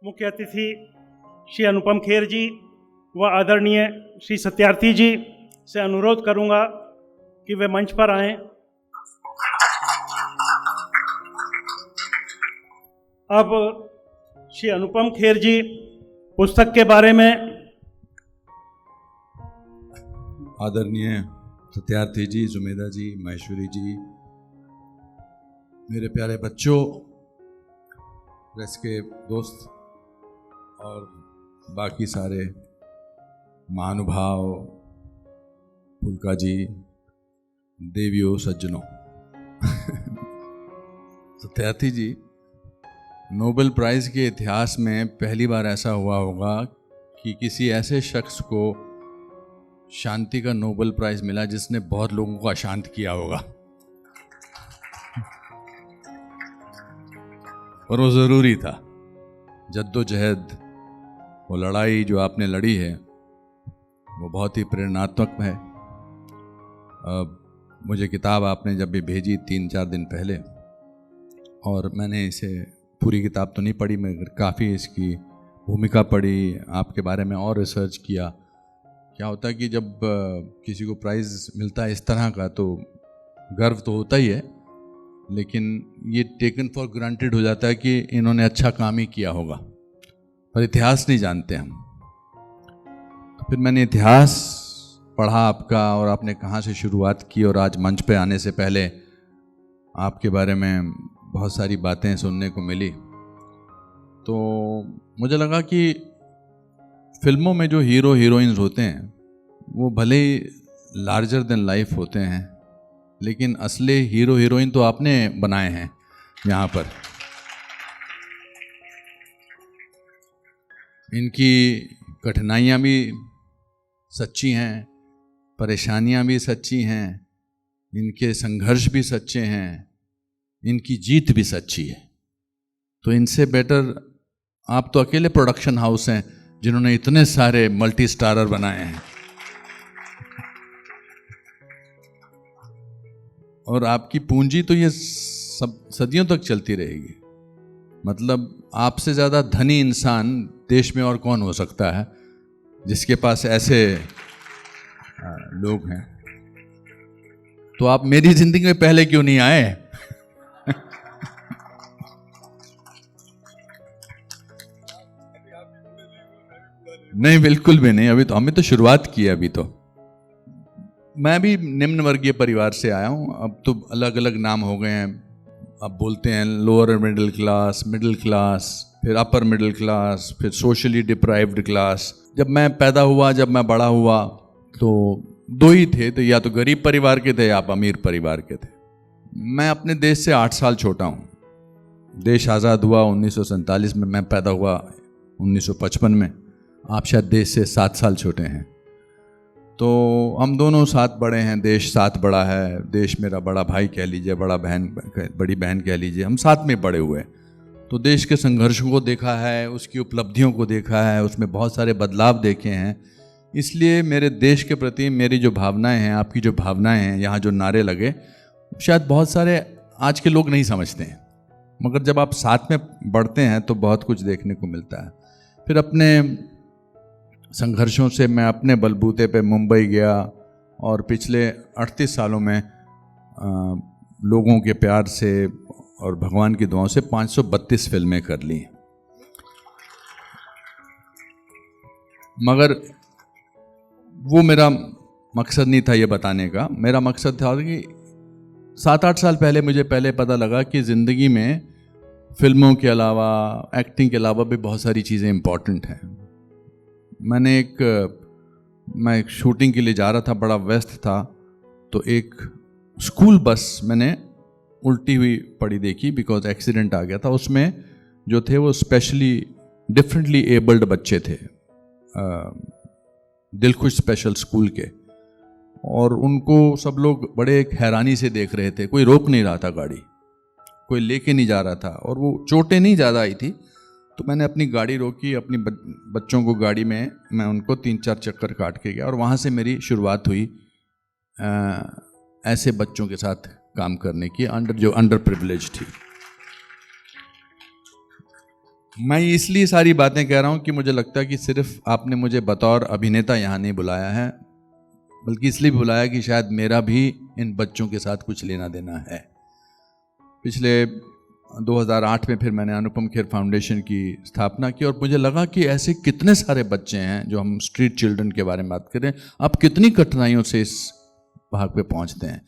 मुख्य अतिथि श्री अनुपम खेर जी व आदरणीय श्री सत्यार्थी जी से अनुरोध करूंगा कि वे मंच पर आएं। अब श्री अनुपम खेर जी पुस्तक के बारे में। आदरणीय सत्यार्थी जी, जुमेदा जी, महेश्वरी जी, मेरे प्यारे बच्चों, प्रेस के दोस्त और बाकी सारे महानुभाव, फुलका जी, देवियों, सज्जनों। सत्यार्थी जी, नोबेल प्राइज़ के इतिहास में पहली बार ऐसा हुआ होगा कि किसी ऐसे शख्स को शांति का नोबेल प्राइज़ मिला जिसने बहुत लोगों को अशांत किया होगा, और वो ज़रूरी था। जद्दोजहद, वो लड़ाई जो आपने लड़ी है वो बहुत ही प्रेरणात्मक है। मुझे किताब आपने जब भी भेजी 3-4 दिन पहले, और मैंने इसे पूरी किताब तो नहीं पढ़ी, मगर काफ़ी इसकी भूमिका पढ़ी, आपके बारे में और रिसर्च किया। क्या होता है कि जब किसी को प्राइज़ मिलता है इस तरह का तो गर्व तो होता ही है, लेकिन ये टेकन फॉर ग्रांटेड हो जाता है कि इन्होंने अच्छा काम ही किया होगा, पर इतिहास नहीं जानते हम। तो फिर मैंने इतिहास पढ़ा आपका, और आपने कहाँ से शुरुआत की, और आज मंच पे आने से पहले आपके बारे में बहुत सारी बातें सुनने को मिली। तो मुझे लगा कि फिल्मों में जो हीरो हीरोइंस होते हैं वो भले ही लार्जर देन लाइफ होते हैं, लेकिन असली हीरो हीरोइन तो आपने बनाए हैं यहाँ पर। इनकी कठिनाइयाँ भी सच्ची हैं, परेशानियाँ भी सच्ची हैं, इनके संघर्ष भी सच्चे हैं, इनकी जीत भी सच्ची है। तो इनसे बेटर आप तो अकेले प्रोडक्शन हाउस हैं जिन्होंने इतने सारे मल्टी स्टारर बनाए हैं, और आपकी पूंजी तो ये सब सदियों तक चलती रहेगी। मतलब आपसे ज़्यादा धनी इंसान देश में और कौन हो सकता है जिसके पास ऐसे लोग हैं। तो आप मेरी जिंदगी में पहले क्यों नहीं आए? नहीं, बिल्कुल भी नहीं। अभी तो हमें तो शुरुआत की है। अभी तो मैं भी निम्न वर्गीय परिवार से आया हूँ। अब तो अलग अलग नाम हो गए हैं। अब बोलते हैं लोअर मिडिल क्लास, फिर अपर मिडिल क्लास, फिर सोशली डिप्राइव्ड क्लास। जब मैं पैदा हुआ, जब मैं बड़ा हुआ, तो दो ही थे, तो या तो गरीब परिवार के थे या आप अमीर परिवार के थे। मैं अपने देश से 8 साल छोटा हूँ। देश आज़ाद हुआ 1947 में, मैं पैदा हुआ 1955 में। आप शायद देश से 7 साल छोटे हैं। तो हम दोनों साथ बड़े हैं, देश साथ बड़ा है। देश मेरा बड़ा भाई कह लीजिए, बड़ी बहन कह लीजिए, हम साथ में बड़े हुए। तो देश के संघर्षों को देखा है, उसकी उपलब्धियों को देखा है, उसमें बहुत सारे बदलाव देखे हैं। इसलिए मेरे देश के प्रति मेरी जो भावनाएं हैं, आपकी जो भावनाएं हैं, यहाँ जो नारे लगे, शायद बहुत सारे आज के लोग नहीं समझते हैं, मगर जब आप साथ में बढ़ते हैं तो बहुत कुछ देखने को मिलता है। फिर अपने संघर्षों से मैं अपने बलबूते पे मुंबई गया, और पिछले 38 सालों में लोगों के प्यार से और भगवान की दुआओं से 532 फिल्में कर ली। मगर वो मेरा मकसद नहीं था ये बताने का। मेरा मकसद था कि 7-8 साल पहले मुझे पता लगा कि ज़िंदगी में फिल्मों के अलावा, एक्टिंग के अलावा भी बहुत सारी चीज़ें इम्पॉर्टेंट हैं। मैं एक शूटिंग के लिए जा रहा था, बड़ा व्यस्त था, तो एक स्कूल बस मैंने उल्टी हुई पड़ी देखी, बिकॉज एक्सीडेंट आ गया था। उसमें जो थे वो स्पेशली डिफरेंटली एबल्ड बच्चे थे, दिलखुश स्पेशल स्कूल के, और उनको सब लोग बड़े एक हैरानी से देख रहे थे। कोई रोक नहीं रहा था गाड़ी, कोई लेके नहीं जा रहा था, और वो चोटें नहीं ज़्यादा आई थी। तो मैंने अपनी गाड़ी रोकी, अपनी बच्चों को गाड़ी में, मैं उनको 3-4 चक्कर काट के गया, और वहाँ से मेरी शुरुआत हुई ऐसे बच्चों के साथ काम करने की, जो अंडर प्रिविलेज थी। मैं इसलिए सारी बातें कह रहा हूं कि मुझे लगता है कि सिर्फ आपने मुझे बतौर अभिनेता यहाँ नहीं बुलाया है, बल्कि इसलिए भी बुलाया कि शायद मेरा भी इन बच्चों के साथ कुछ लेना देना है। पिछले 2008 में फिर मैंने अनुपम खेर फाउंडेशन की स्थापना की और मुझे लगा कि ऐसे कितने सारे बच्चे हैं जो हम स्ट्रीट चिल्ड्रन के बारे में बात करें, आप कितनी कठिनाइयों से इस भाग पे पहुंचते हैं।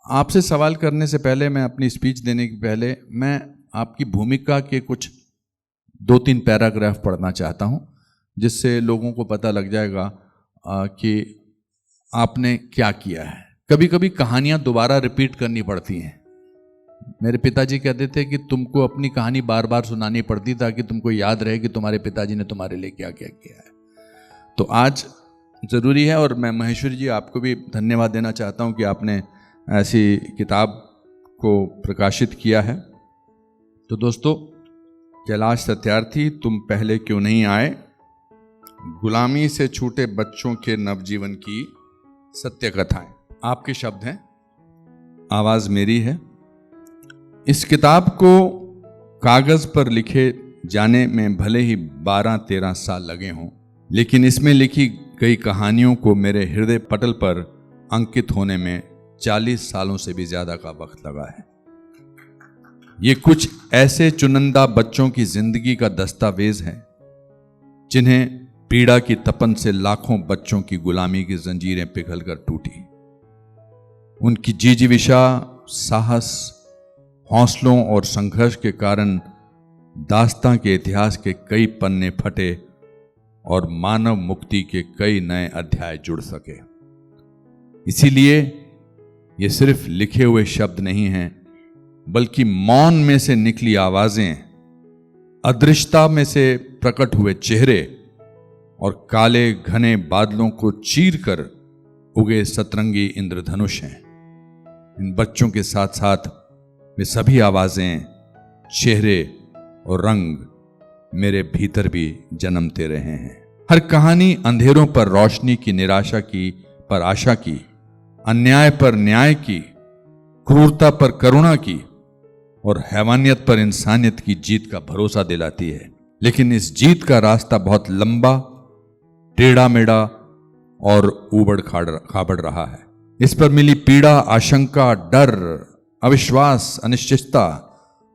आपसे सवाल करने से पहले, मैं अपनी स्पीच देने के पहले, मैं आपकी भूमिका के कुछ 2-3 पैराग्राफ पढ़ना चाहता हूं, जिससे लोगों को पता लग जाएगा कि आपने क्या किया है। कभी कभी कहानियां दोबारा रिपीट करनी पड़ती हैं। मेरे पिताजी कहते थे कि तुमको अपनी कहानी बार बार सुनानी पड़ती ताकि तुमको याद रहे कि तुम्हारे पिताजी ने तुम्हारे लिए क्या क्या किया है। तो आज ज़रूरी है, और मैं महेश्वरी जी आपको भी धन्यवाद देना चाहता हूं कि आपने ऐसी किताब को प्रकाशित किया है। तो दोस्तों, कैलाश सत्यार्थी, तुम पहले क्यों नहीं आए, गुलामी से छूटे बच्चों के नवजीवन की सत्य कथाएं, आपके शब्द हैं, आवाज़ मेरी है। इस किताब को कागज़ पर लिखे जाने में भले ही 12-13 साल लगे हों, लेकिन इसमें लिखी गई कहानियों को मेरे हृदय पटल पर अंकित होने में 40 सालों से भी ज़्यादा का वक्त लगा है। ये कुछ ऐसे चुनिंदा बच्चों की जिंदगी का दस्तावेज है जिन्हें पीड़ा की तपन से लाखों बच्चों की गुलामी की जंजीरें पिघलकर टूटी। उनकी जीजीविषा, साहस, हौसलों और संघर्ष के कारण दास्तां के इतिहास के कई पन्ने फटे और मानव मुक्ति के कई नए अध्याय जुड़ सके। इसीलिए ये सिर्फ लिखे हुए शब्द नहीं हैं, बल्कि मौन में से निकली आवाजें, अदृश्यता में से प्रकट हुए चेहरे और काले घने बादलों को चीरकर उगे सतरंगी इंद्रधनुष हैं। इन बच्चों के साथ साथ वे सभी आवाजें, चेहरे और रंग मेरे भीतर भी जन्मते रहे हैं। हर कहानी अंधेरों पर रोशनी की, निराशा की पर आशा की, अन्याय पर न्याय की, क्रूरता पर करुणा की और हैवानियत पर इंसानियत की जीत का भरोसा दिलाती है। लेकिन इस जीत का रास्ता बहुत लंबा, टेढ़ा मेढ़ा और ऊबड़ खाबड़ रहा है। इस पर मिली पीड़ा, आशंका, डर, अविश्वास, अनिश्चितता,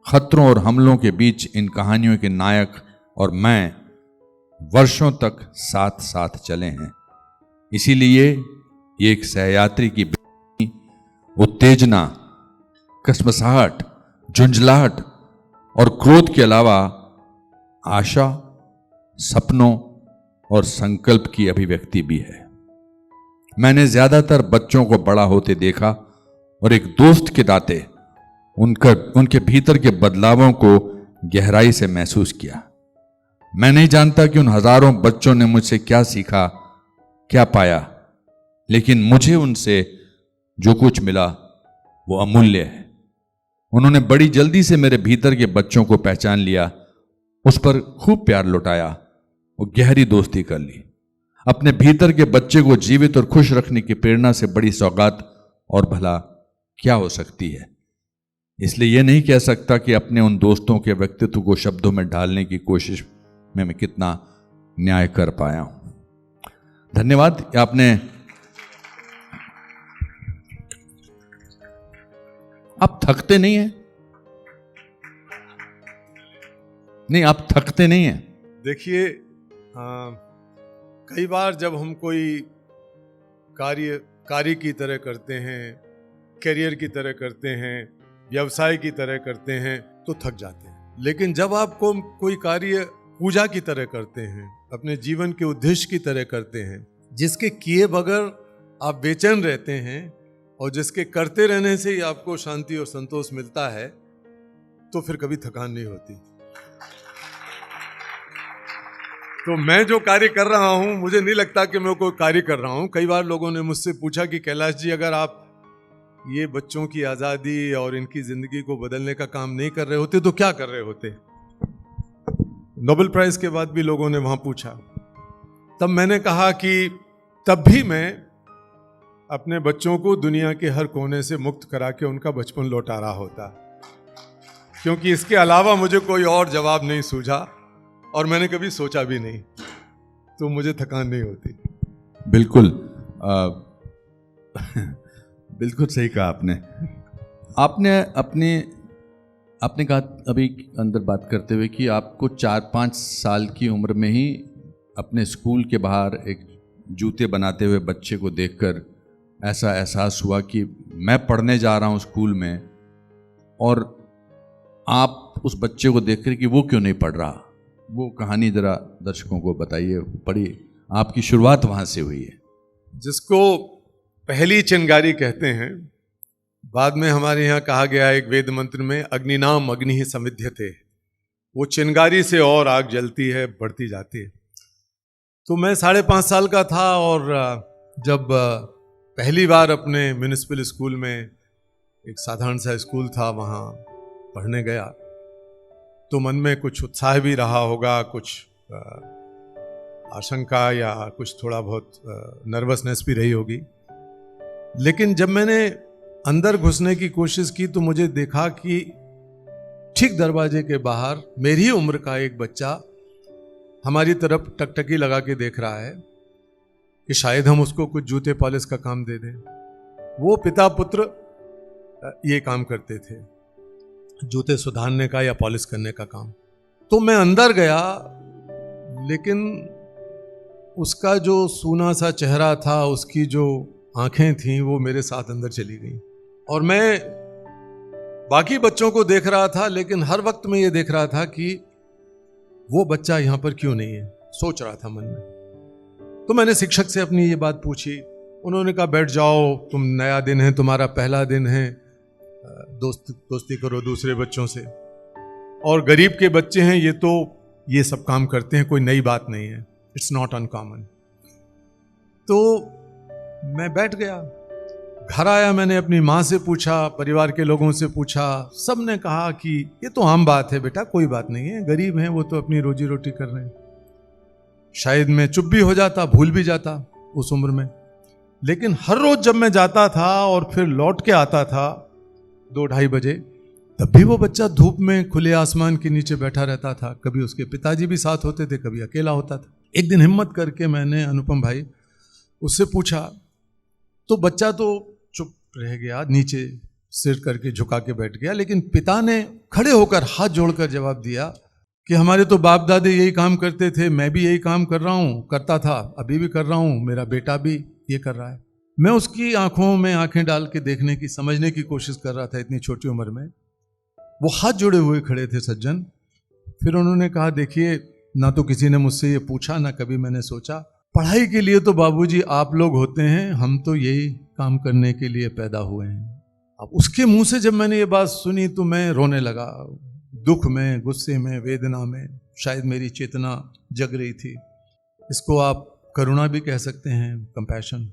खतरों और हमलों के बीच इन कहानियों के नायक और मैं वर्षों तक साथ साथ चले हैं। इसीलिए ये एक सहयात्री की उत्तेजना, कसमसाहट, झुंझलाहट और क्रोध के अलावा आशा, सपनों और संकल्प की अभिव्यक्ति भी है। मैंने ज्यादातर बच्चों को बड़ा होते देखा और एक दोस्त के नाते उनके भीतर के बदलावों को गहराई से महसूस किया। मैं नहीं जानता कि उन हजारों बच्चों ने मुझसे क्या सीखा, क्या पाया, लेकिन मुझे उनसे जो कुछ मिला वो अमूल्य है। उन्होंने बड़ी जल्दी से मेरे भीतर के बच्चों को पहचान लिया, उस पर खूब प्यार लुटाया और गहरी दोस्ती कर ली। अपने भीतर के बच्चे को जीवित और खुश रखने की प्रेरणा से बड़ी सौगात और भला क्या हो सकती है। इसलिए यह नहीं कह सकता कि अपने उन दोस्तों के व्यक्तित्व को शब्दों में ढालने की कोशिश में मैं कितना न्याय कर पाया हूं। धन्यवाद। आपने आप थकते नहीं हैं? नहीं, आप थकते नहीं हैं? देखिए, कई बार जब हम कोई कार्य की तरह करते हैं, करियर की तरह करते हैं, व्यवसाय की तरह करते हैं तो थक जाते हैं। लेकिन जब आपको कोई कार्य पूजा की तरह करते हैं, अपने जीवन के उद्देश्य की तरह करते हैं, जिसके किए बगैर आप बेचैन रहते हैं और जिसके करते रहने से ही आपको शांति और संतोष मिलता है, तो फिर कभी थकान नहीं होती। तो मैं जो कार्य कर रहा हूं, मुझे नहीं लगता कि मैं कोई कार्य कर रहा हूं। कई बार लोगों ने मुझसे पूछा कि कैलाश जी, अगर आप ये बच्चों की आज़ादी और इनकी ज़िंदगी को बदलने का काम नहीं कर रहे होते तो क्या कर रहे होते? नोबेल प्राइज़ के बाद भी लोगों ने वहाँ पूछा। तब मैंने कहा कि तब भी मैं अपने बच्चों को दुनिया के हर कोने से मुक्त करा के उनका बचपन लौटा रहा होता। क्योंकि इसके अलावा मुझे कोई और जवाब नहीं सूझा और मैंने कभी सोचा भी नहीं, तो मुझे थकान नहीं होती। बिल्कुल बिल्कुल सही कहा आपने। आपने कहा अभी अंदर बात करते हुए कि आपको 4-5 साल की उम्र में ही अपने स्कूल के बाहर एक जूते बनाते हुए बच्चे को देखकर ऐसा एहसास हुआ कि मैं पढ़ने जा रहा हूँ स्कूल में, और आप उस बच्चे को देखकर कि वो क्यों नहीं पढ़ रहा। वो कहानी ज़रा दर्शकों को बताइए, पढ़िए। आपकी शुरुआत वहाँ से हुई है। जिसको पहली चिंगारी कहते हैं, बाद में हमारे यहाँ कहा गया एक वेद मंत्र में, अग्निनाम अग्नि ही समिध्यते। वो चिंगारी से और आग जलती है, बढ़ती जाती है। तो मैं 5.5 साल का था और जब पहली बार अपने म्यूनिसिपल स्कूल में, एक साधारण सा स्कूल था, वहाँ पढ़ने गया, तो मन में कुछ उत्साह भी रहा होगा, कुछ आशंका या कुछ थोड़ा बहुत नर्वसनेस भी रही होगी। लेकिन जब मैंने अंदर घुसने की कोशिश की तो मुझे देखा कि ठीक दरवाजे के बाहर मेरी उम्र का एक बच्चा हमारी तरफ टकटकी लगा के देख रहा है कि शायद हम उसको कुछ जूते पॉलिश का काम दे दें। वो पिता पुत्र ये काम करते थे, जूते सुधारने का या पॉलिश करने का काम। तो मैं अंदर गया, लेकिन उसका जो सूना सा चेहरा था, उसकी जो आंखें थीं, वो मेरे साथ अंदर चली गई। और मैं बाकी बच्चों को देख रहा था, लेकिन हर वक्त मैं ये देख रहा था कि वो बच्चा यहाँ पर क्यों नहीं है, सोच रहा था मन में। तो मैंने शिक्षक से अपनी ये बात पूछी। उन्होंने कहा बैठ जाओ, तुम नया दिन है, तुम्हारा पहला दिन है, दोस्ती करो दूसरे बच्चों से, और गरीब के बच्चे हैं ये, तो ये सब काम करते हैं, कोई नई बात नहीं है, इट्स नॉट अनकॉमन। तो मैं बैठ गया। घर आया, मैंने अपनी माँ से पूछा, परिवार के लोगों से पूछा, सब ने कहा कि ये तो आम बात है बेटा, कोई बात नहीं है, गरीब हैं वो तो अपनी रोजी रोटी कर रहे हैं। शायद मैं चुप भी हो जाता, भूल भी जाता उस उम्र में। लेकिन हर रोज जब मैं जाता था और फिर लौट के आता था 2-2:30 बजे, तब भी वो बच्चा धूप में खुले आसमान के नीचे बैठा रहता था। कभी उसके पिताजी भी साथ होते थे, कभी अकेला होता था। एक दिन हिम्मत करके मैंने, अनुपम भाई, उससे पूछा, तो बच्चा तो चुप रह गया, नीचे सिर करके झुका के बैठ गया, लेकिन पिता ने खड़े होकर हाथ जोड़कर जवाब दिया कि हमारे तो बाप दादे यही काम करते थे, मैं भी यही काम कर रहा हूँ, करता था, अभी भी कर रहा हूँ, मेरा बेटा भी ये कर रहा है। मैं उसकी आंखों में आंखें डाल के देखने की, समझने की कोशिश कर रहा था इतनी छोटी उम्र में। वो हाथ जोड़े हुए खड़े थे सज्जन। फिर उन्होंने कहा, देखिए, ना तो किसी ने मुझसे ये पूछा, ना कभी मैंने सोचा, पढ़ाई के लिए तो बाबूजी आप लोग होते हैं, हम तो यही काम करने के लिए पैदा हुए हैं। अब उसके मुंह से जब मैंने ये बात सुनी तो मैं रोने लगा, दुख में, गुस्से में, वेदना में। शायद मेरी चेतना जग रही थी। इसको आप करुणा भी कह सकते हैं, कंपैशन।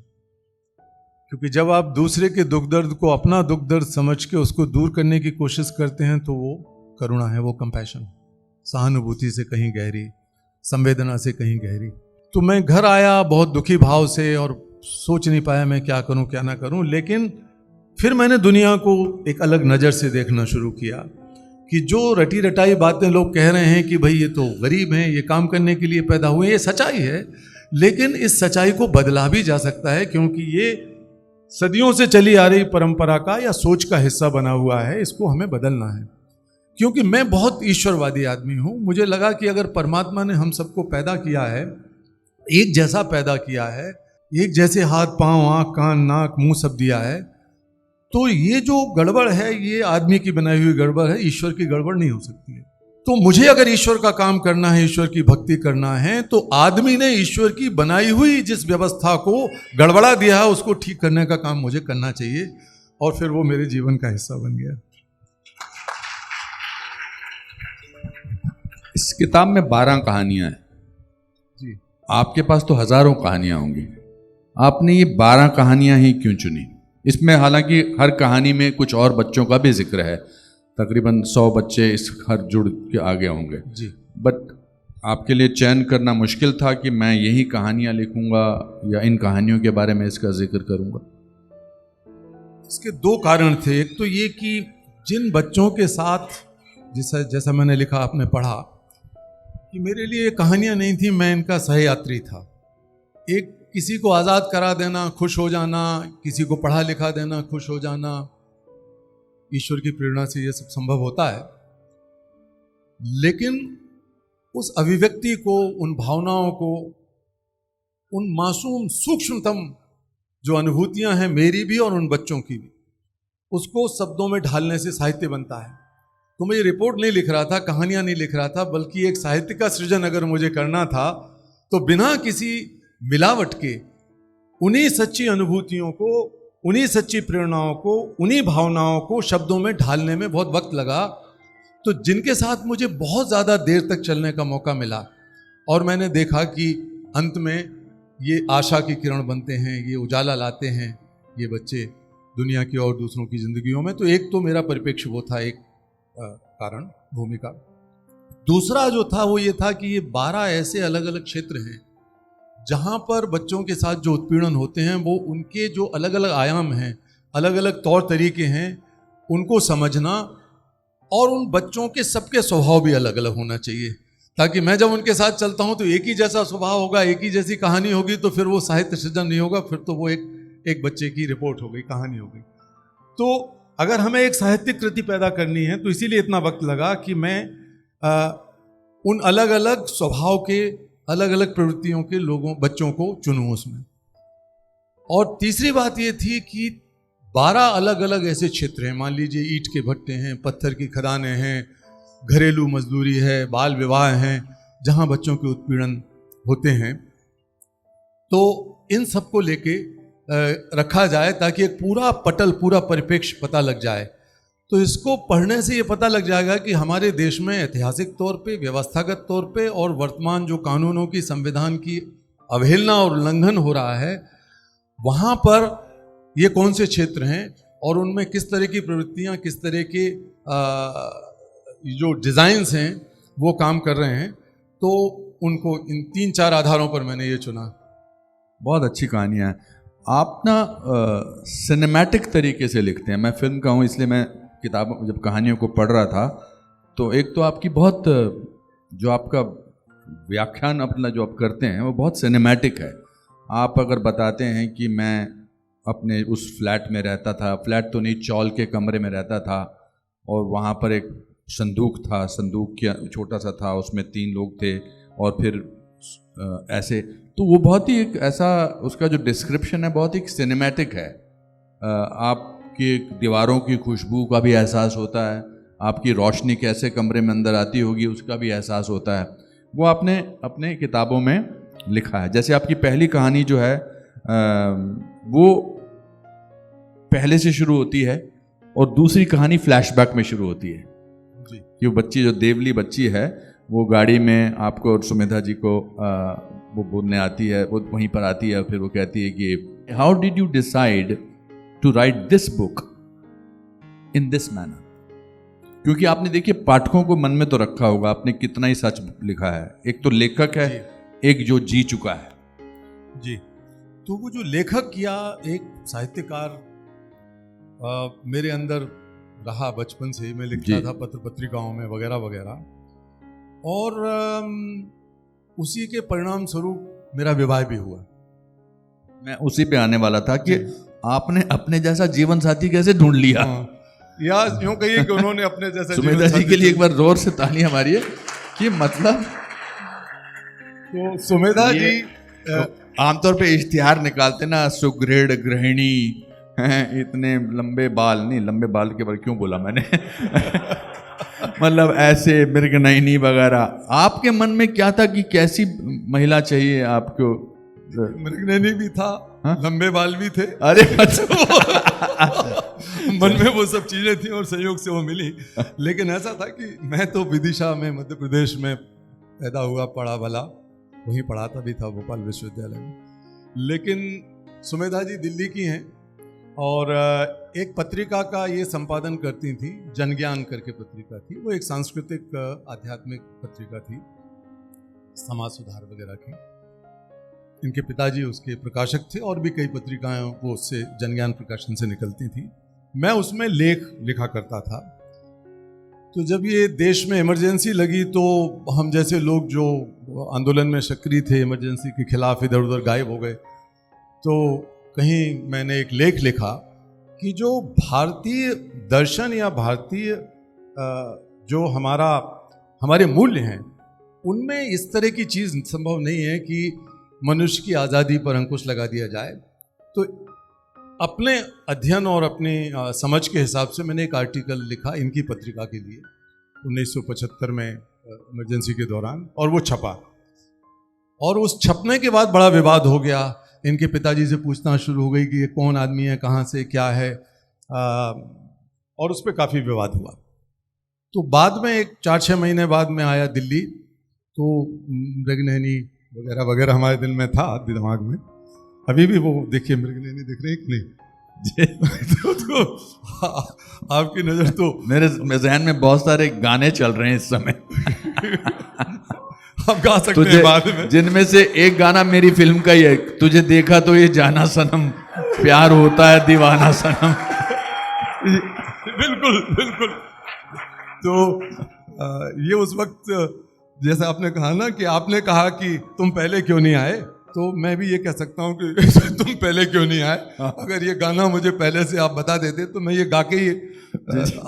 क्योंकि जब आप दूसरे के दुख दर्द को अपना दुख दर्द समझ के उसको दूर करने की कोशिश करते हैं तो वो करुणा है, वो कंपैशन। सहानुभूति से कहीं गहरी, संवेदना से कहीं गहरी। तो मैं घर आया बहुत दुखी भाव से और सोच नहीं पाया मैं क्या करूं क्या ना करूं। लेकिन फिर मैंने दुनिया को एक अलग नज़र से देखना शुरू किया कि जो रटी रटाई बातें लोग कह रहे हैं कि भाई ये तो गरीब हैं, ये काम करने के लिए पैदा हुए, ये सच्चाई है। लेकिन इस सच्चाई को बदला भी जा सकता है, क्योंकि ये सदियों से चली आ रही परंपरा का या सोच का हिस्सा बना हुआ है। इसको हमें बदलना है। क्योंकि मैं बहुत ईश्वरवादी आदमी हूं। मुझे लगा कि अगर परमात्मा ने हम सबको पैदा किया है, एक जैसा पैदा किया है, एक जैसे हाथ पांव, आंख कान नाक मुंह सब दिया है, तो ये जो गड़बड़ है ये आदमी की बनाई हुई गड़बड़ है, ईश्वर की गड़बड़ नहीं हो सकती है। तो मुझे अगर ईश्वर का काम करना है, ईश्वर की भक्ति करना है, तो आदमी ने ईश्वर की बनाई हुई जिस व्यवस्था को गड़बड़ा दिया है उसको ठीक करने का काम मुझे करना चाहिए। और फिर वो मेरे जीवन का हिस्सा बन गया। इस किताब में 12 कहानियां हैं जी। आपके पास तो हजारों कहानियां होंगी, आपने ये 12 कहानियां ही क्यों चुनी? इसमें हालांकि हर कहानी में कुछ और बच्चों का भी जिक्र है, तकरीबन 100 बच्चे इस हर जुड़ के आगे होंगे जी। बट आपके लिए चयन करना मुश्किल था कि मैं यही कहानियां लिखूंगा या इन कहानियों के बारे में इसका जिक्र करूंगा? इसके 2 कारण थे। एक तो ये कि जिन बच्चों के साथ जैसा मैंने लिखा, आपने पढ़ा कि मेरे लिए ये कहानियाँ नहीं थी, मैं इनका सहयात्री था। एक किसी को आज़ाद करा देना, खुश हो जाना, किसी को पढ़ा लिखा देना, खुश हो जाना, ईश्वर की प्रेरणा से ये सब संभव होता है। लेकिन उस अभिव्यक्ति को, उन भावनाओं को, उन मासूम सूक्ष्मतम जो अनुभूतियां हैं मेरी भी और उन बच्चों की भी, उसको शब्दों में ढालने से साहित्य बनता है। तो मैं ये रिपोर्ट नहीं लिख रहा था, कहानियां नहीं लिख रहा था, बल्कि एक साहित्य का सृजन अगर मुझे करना था तो बिना किसी मिलावट के उन्हीं सच्ची अनुभूतियों को, उन्हीं सच्ची प्रेरणाओं को, उन्हीं भावनाओं को शब्दों में ढालने में बहुत वक्त लगा। तो जिनके साथ मुझे बहुत ज़्यादा देर तक चलने का मौका मिला और मैंने देखा कि अंत में ये आशा की किरण बनते हैं, ये उजाला लाते हैं ये बच्चे दुनिया की और दूसरों की जिंदगियों में। तो एक तो मेरा परिप्रेक्ष्य वो था, एक कारण, भूमिका। दूसरा जो था वो ये था कि ये 12 ऐसे अलग अलग क्षेत्र हैं जहाँ पर बच्चों के साथ जो उत्पीड़न होते हैं, वो उनके जो अलग अलग आयाम हैं, अलग अलग तौर तरीके हैं, उनको समझना, और उन बच्चों के सबके स्वभाव भी अलग अलग होना चाहिए, ताकि मैं जब उनके साथ चलता हूँ तो एक ही जैसा स्वभाव होगा, एक ही जैसी कहानी होगी, तो फिर वो साहित्य सृजन नहीं होगा, फिर तो वो एक बच्चे की रिपोर्ट हो गई, कहानी हो गई। तो अगर हमें एक साहित्यिक कृति पैदा करनी है तो इसीलिए इतना वक्त लगा कि मैं उन अलग अलग स्वभाव के, अलग अलग प्रवृत्तियों के बच्चों को चुनूं उसमें। और तीसरी बात ये थी कि 12 अलग अलग ऐसे क्षेत्र हैं, मान लीजिए ईंट के भट्टे हैं, पत्थर की खदानें हैं, घरेलू मजदूरी है, बाल विवाह हैं, जहाँ बच्चों के उत्पीड़न होते हैं। तो इन सबको लेके रखा जाए ताकि एक पूरा पटल, पूरा परिप्रेक्ष्य पता लग जाए। तो इसको पढ़ने से ये पता लग जाएगा कि हमारे देश में ऐतिहासिक तौर पे, व्यवस्थागत तौर पे और वर्तमान जो कानूनों की, संविधान की अवहेलना और उल्लंघन हो रहा है, वहाँ पर ये कौन से क्षेत्र हैं और उनमें किस तरह की प्रवृत्तियाँ, किस तरह के जो डिज़ाइंस हैं वो काम कर रहे हैं। तो उनको इन 3-4 आधारों पर मैंने ये चुना। बहुत अच्छी कहानियाँ हैं। आप ना सिनेमैटिक तरीके से लिखते हैं। मैं फिल्म का हूँ, इसलिए मैं किताबों, जब कहानियों को पढ़ रहा था तो एक तो आपकी बहुत, जो आपका व्याख्यान अपना जो आप करते हैं वो बहुत सिनेमैटिक है। आप अगर बताते हैं कि मैं अपने उस फ्लैट में रहता था, फ्लैट तो नहीं, चौल के कमरे में रहता था, और वहाँ पर एक संदूक था, संदूक क्या छोटा सा था, उसमें 3 लोग थे, और फिर ऐसे, तो वो बहुत ही एक ऐसा, उसका जो डिस्क्रिप्शन है बहुत ही सिनेमैटिक है। आपकी दीवारों की खुशबू का भी एहसास होता है, आपकी रोशनी कैसे कमरे में अंदर आती होगी उसका भी एहसास होता है। वो आपने अपने किताबों में लिखा है। जैसे आपकी पहली कहानी जो है वो पहले से शुरू होती है और दूसरी कहानी फ्लैशबैक में शुरू होती है जी। कि वो बच्ची, जो देवली बच्ची है, वो गाड़ी में आपको और सुमेधा जी को वो बोलने आती है, वो वहीं पर आती है, फिर वो कहती है कि how did you decide to write this book in this manner. क्योंकि आपने देखिए पाठकों को मन में तो रखा होगा आपने कितना ही सच लिखा है। एक तो लेखक है, एक जो जी चुका है जी। तो वो जो लेखक या एक साहित्यकार मेरे अंदर रहा बचपन से ही। मैं लिखता था पत्र पत्रिकाओं में वगैरह वगैरह, और उसी के परिणाम स्वरूप मेरा विवाह भी हुआ। मैं उसी पे आने वाला था कि आपने अपने जैसा जीवन साथी कैसे ढूंढ लिया। या यूं कहिए कि उन्होंने अपने जैसा सुमेधा जी के लिए एक बार जोर से तालियां मारिए कि मतलब, तो सुमेधा जी आमतौर पे इश्तिहार निकालते ना, सुगृढ़ गृहिणी हैं, इतने लंबे बाल, नहीं लंबे बाल के बारे क्यों बोला मैंने मतलब ऐसे मृगनयनी वगैरह। आपके मन में क्या था कि कैसी महिला चाहिए आपको? मृगनयनी भी था, लंबे बाल भी थे, अरे मन में वो सब चीजें थी और संयोग से वो मिली। लेकिन ऐसा था कि मैं तो विदिशा में, मध्य प्रदेश में पैदा हुआ, पढ़ा भला, वहीं पढ़ाता भी था भोपाल विश्वविद्यालय में। लेकिन सुमेधा जी दिल्ली की हैं और एक पत्रिका का ये संपादन करती थी, जनज्ञान करके पत्रिका थी। वो एक सांस्कृतिक आध्यात्मिक पत्रिका थी, समाज सुधार वगैरह की। इनके पिताजी उसके प्रकाशक थे और भी कई पत्रिकाएं वो उससे, जनज्ञान प्रकाशन से निकलती थी। मैं उसमें लेख लिखा करता था। तो जब ये देश में इमरजेंसी लगी तो हम जैसे लोग जो आंदोलन में सक्रिय थे इमरजेंसी के खिलाफ इधर उधर गायब हो गए। तो कहीं मैंने एक लेख लिखा कि जो भारतीय दर्शन या भारतीय जो हमारे मूल्य हैं उनमें इस तरह की चीज़ संभव नहीं है कि मनुष्य की आज़ादी पर अंकुश लगा दिया जाए। तो अपने अध्ययन और अपनी समझ के हिसाब से मैंने एक आर्टिकल लिखा इनकी पत्रिका के लिए 1975 में इमरजेंसी के दौरान, और वो छपा। और उस छपने के बाद बड़ा विवाद हो गया। इनके पिताजी से पूछना शुरू हो गई कि ये कौन आदमी है, कहाँ से, क्या है, और उस पर काफ़ी विवाद हुआ। तो बाद में एक 4-6 महीने बाद में आया दिल्ली, तो मृगनयनी वगैरह वगैरह हमारे दिल में था, दिमाग में। अभी भी वो देखिए मृगनयनी दिख रही कि नहीं? तो आपकी नज़र तो मेरे जहन में बहुत सारे गाने चल रहे हैं इस समय। आप गा सकते हैं बाद में, जिनमें से एक गाना मेरी फिल्म का ही है, तुझे देखा तो ये जाना सनम, प्यार होता है दीवाना सनम। बिल्कुल बिल्कुल। तो ये उस वक्त जैसे आपने कहा ना कि आपने कहा कि तुम पहले क्यों नहीं आए, तो मैं भी ये कह सकता हूँ कि तुम पहले क्यों नहीं आए। अगर ये गाना मुझे पहले से आप बता देते तो मैं ये गा के ही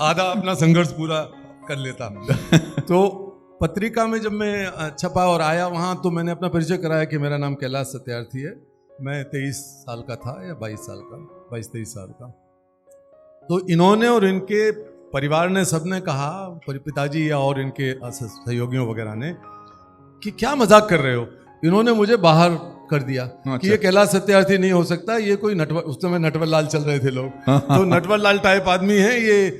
आधा अपना संघर्ष पूरा कर लेता। तो पत्रिका में जब मैं छपा और आया वहाँ, तो मैंने अपना परिचय कराया कि मेरा नाम कैलाश सत्यार्थी है, मैं 23 साल का था या 22 साल का, 22-23 साल का। तो इन्होंने और इनके परिवार ने, सबने कहा, पिताजी या और इनके सहयोगियों वगैरह ने, कि क्या मजाक कर रहे हो। इन्होंने मुझे बाहर कर दिया। अच्छा। कि ये कैलाश सत्यार्थी नहीं हो सकता, ये कोई नटवर, उस समय नटवर लाल चल रहे थे लोग, तो नटवर लाल टाइप आदमी है, ये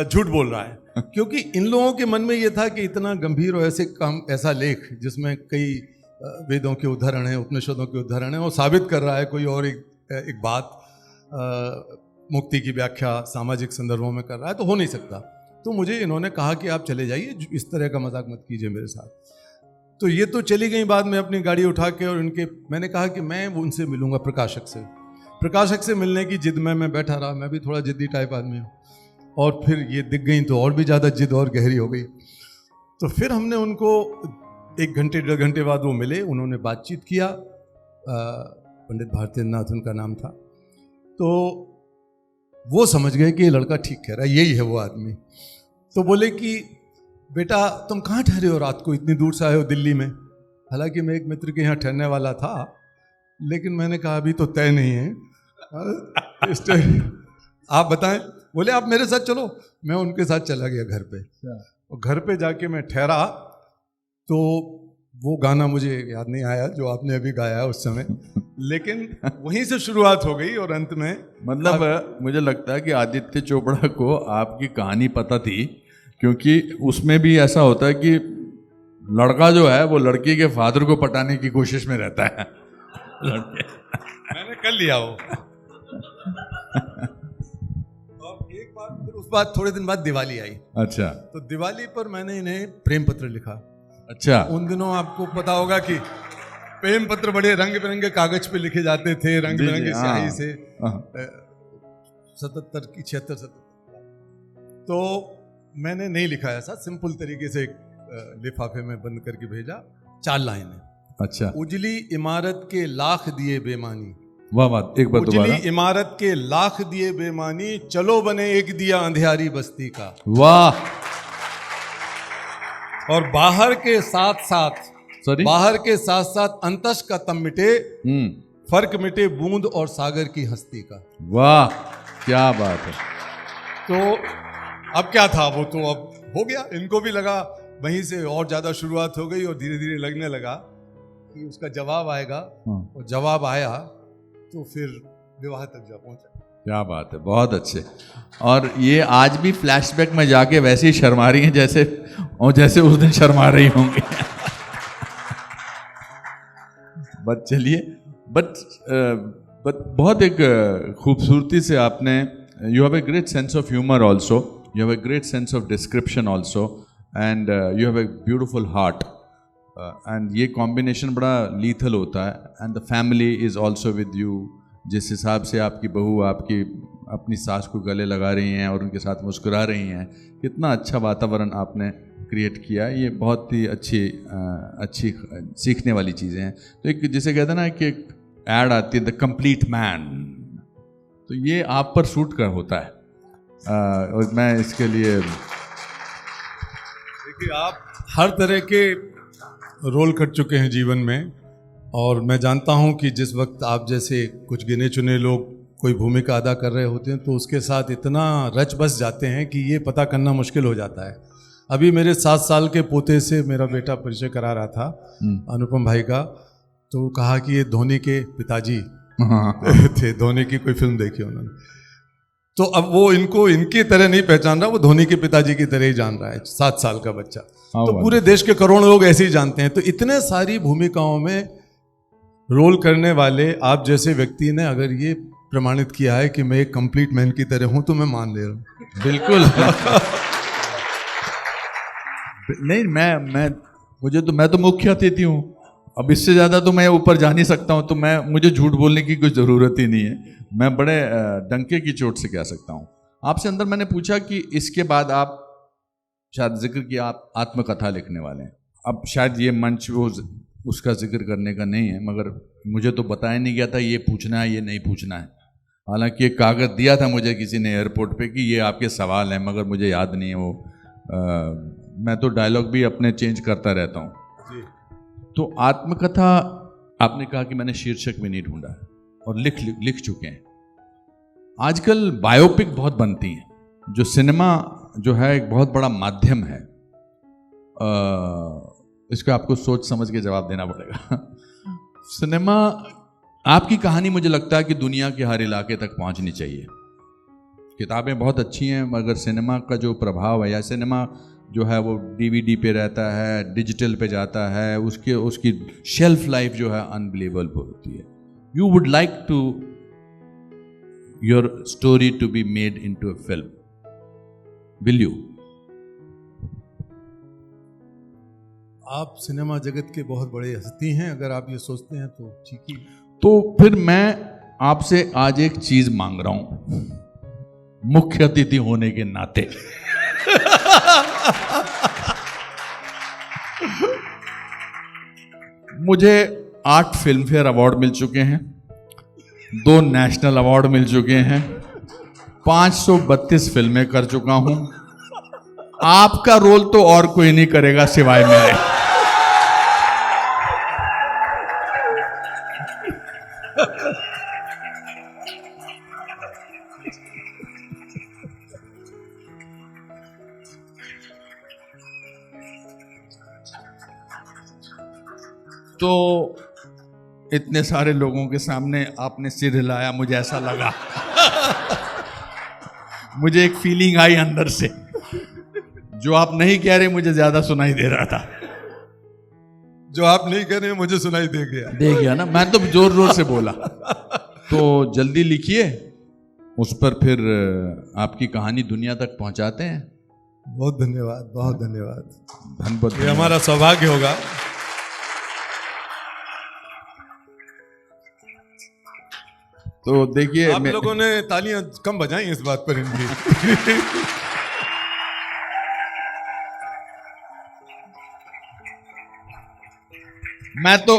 झूठ बोल रहा है। क्योंकि इन लोगों के मन में ये था कि इतना गंभीर और ऐसा लेख जिसमें कई वेदों के उदाहरण हैं, उपनिषदों के उदाहरण हैं, और साबित कर रहा है कोई और एक बात मुक्ति की व्याख्या सामाजिक संदर्भों में कर रहा है, तो हो नहीं सकता। तो मुझे इन्होंने कहा कि आप चले जाइए, इस तरह का मजाक मत कीजिए मेरे साथ। तो ये तो चली गई। बाद में अपनी गाड़ी उठा के, और मैंने कहा कि मैं उनसे मिलूंगा, प्रकाशक से मिलने की जिद में मैं बैठा रहा। मैं भी थोड़ा जिद्दी टाइप आदमी हूँ, और फिर ये दिख गई तो और भी ज़्यादा जिद और गहरी हो गई। तो फिर हमने उनको 1 घंटे 1.5 घंटे बाद वो मिले, उन्होंने बातचीत किया। पंडित भारतेंद्र नाथ उनका नाम था। तो वो समझ गए कि ये लड़का ठीक कह रहा है, यही है वो आदमी। तो बोले कि बेटा तुम कहाँ ठहरे हो रात को, इतनी दूर से आए हो दिल्ली में। हालांकि मैं एक मित्र के यहाँ ठहरने वाला था, लेकिन मैंने कहा अभी तो तय नहीं है, आप बताएं। बोले आप मेरे साथ चलो। मैं उनके साथ चला गया घर पे, और घर पे जाके मैं ठहरा। तो वो गाना मुझे याद नहीं आया जो आपने अभी गाया उस समय, लेकिन वहीं से शुरुआत हो गई। और अंत में मतलब मुझे लगता है कि आदित्य चोपड़ा को आपकी कहानी पता थी, क्योंकि उसमें भी ऐसा होता है कि लड़का जो है वो लड़की के फादर को पटाने की कोशिश में रहता है। मैंने कर लिया वो। और एक बात, फिर उस बाद थोड़े दिन बाद दिवाली आई। अच्छा। तो दिवाली पर मैंने इन्हें प्रेम पत्र लिखा। अच्छा। उन दिनों आपको पता होगा कि प्रेम पत्र बड़े रंग बिरंगे कागज पे लिखे जाते थे, रंग बिरंगे स्याही से, 77 की 76। तो मैंने नहीं लिखा ऐसा, सिंपल तरीके से एक लिफाफे में बंद करके भेजा, 4 लाइनें। अच्छा। उजली इमारत के लाख दिए बेमानी, वाह वाह, एक बार दोबारा। उजली इमारत के लाख दिए बेमानी, चलो बने एक दिया अंधियारी बस्ती का। वाह। और बाहर के साथ साथ अंतस का तम मिटे, फर्क मिटे बूंद और सागर की हस्ती का। वाह क्या बात है। तो अब क्या था, वो तो अब हो गया। इनको भी लगा, वहीं से और ज्यादा शुरुआत हो गई, और धीरे धीरे लगने लगा कि उसका जवाब आएगा। और जवाब आया तो फिर विवाह तक जा पहुंचा। क्या बात है, बहुत अच्छे। और ये आज भी फ्लैशबैक में जाके वैसे ही शर्मा रही हैं जैसे उस दिन शर्मा रही होंगी। बट चलिए, बट बहुत एक खूबसूरती से आपने, you have a great sense of humour also, you have a great sense of description also, and you have a beautiful heart, and ये कॉम्बिनेशन बड़ा लीथल होता है। And the family is also with you. जिस हिसाब से आपकी बहू आपकी अपनी सास को गले लगा रही हैं और उनके साथ मुस्कुरा रही हैं। कितना अच्छा वातावरण आपने क्रिएट किया, ये बहुत ही अच्छी सीखने वाली चीज़ें हैं। तो एक जिसे कहते हैं ना कि एक ऐड आती है द कंप्लीट मैन, तो ये आप पर सूट कर होता है। और मैं इसके लिए देखिए, आप हर तरह के रोल कर चुके हैं जीवन में, और मैं जानता हूं कि जिस वक्त आप जैसे कुछ गिने चुने लोग कोई भूमिका अदा कर रहे होते हैं तो उसके साथ इतना रच बस जाते हैं कि ये पता करना मुश्किल हो जाता है। अभी मेरे 7 साल के पोते से मेरा बेटा परिचय करा रहा था अनुपम भाई का, तो कहा कि ये धोनी के पिताजी थे। धोनी की कोई फिल्म देखी उन्होंने, तो अब वो इनको इनकी तरह नहीं पहचान रहा, वो धोनी के पिताजी की तरह ही जान रहा है, 7 साल का बच्चा। तो पूरे देश के करोड़ों लोग ऐसे ही जानते हैं। तो इतने सारी भूमिकाओं में रोल करने वाले आप जैसे व्यक्ति ने अगर ये प्रमाणित किया है कि मैं एक कंप्लीट मैन की तरह हूं, तो मैं मान ले रहा हूं। बिल्कुल नहीं, मैं तो मुख्य अतिथि हूँ। अब इससे ज़्यादा तो मैं ऊपर जा नहीं सकता हूँ, तो मुझे झूठ बोलने की कोई ज़रूरत ही नहीं है। मैं बड़े डंके की चोट से कह सकता हूँ। आपसे अंदर मैंने पूछा कि इसके बाद आप शायद जिक्र किया आप आत्मकथा लिखने वाले हैं। अब शायद ये मंच वो उसका जिक्र करने का नहीं है, मगर मुझे तो बताया नहीं गया था ये पूछना है ये नहीं पूछना है। हालांकि एक कागज़ दिया था मुझे किसी ने एयरपोर्ट पे कि ये आपके सवाल हैं, मगर मुझे याद नहीं है वो। मैं तो डायलॉग भी अपने चेंज करता रहता हूँ। तो आत्मकथा आपने कहा कि मैंने शीर्षक भी नहीं ढूंढा है और लिख चुके हैं। आजकल बायोपिक बहुत बनती हैं, जो सिनेमा जो है एक बहुत बड़ा माध्यम है। इसका आपको सोच समझ के जवाब देना पड़ेगा। सिनेमा, आपकी कहानी मुझे लगता है कि दुनिया के हर इलाके तक पहुंचनी चाहिए। किताबें बहुत अच्छी हैं, मगर सिनेमा का जो प्रभाव है, या सिनेमा जो है वो डीवीडी पे रहता है, डिजिटल पे जाता है, उसकी शेल्फ लाइफ जो है अनबिलीवेबल होती है। You would like to your story to be made into a film, will you? आप सिनेमा जगत के बहुत बड़े हस्ती हैं, अगर आप ये सोचते हैं तो ठीक ही। तो फिर मैं आपसे आज एक चीज मांग रहा हूं, मुख्य अतिथि होने के नाते। मुझे 8 फिल्म फेयर अवार्ड मिल चुके हैं, 2 नेशनल अवार्ड मिल चुके हैं, 532 फिल्में कर चुका हूं। आपका रोल तो और कोई नहीं करेगा सिवाय मेरे। तो इतने सारे लोगों के सामने आपने सिर हिलाया, मुझे ऐसा लगा मुझे एक फीलिंग आई अंदर से, जो आप नहीं कह रहे मुझे ज्यादा सुनाई दे रहा था। जो आप नहीं कह रहे मुझे सुनाई दे गया ना, मैं तो जोर जोर से बोला। तो जल्दी लिखिए, उस पर फिर आपकी कहानी दुनिया तक पहुंचाते हैं। बहुत धन्यवाद, बहुत धन्यवाद। धन्यवाद। ये हमारा सौभाग्य होगा। तो देखिए, आप लोगों ने तालियां कम बजाई इस बात पर इनकी। मैं तो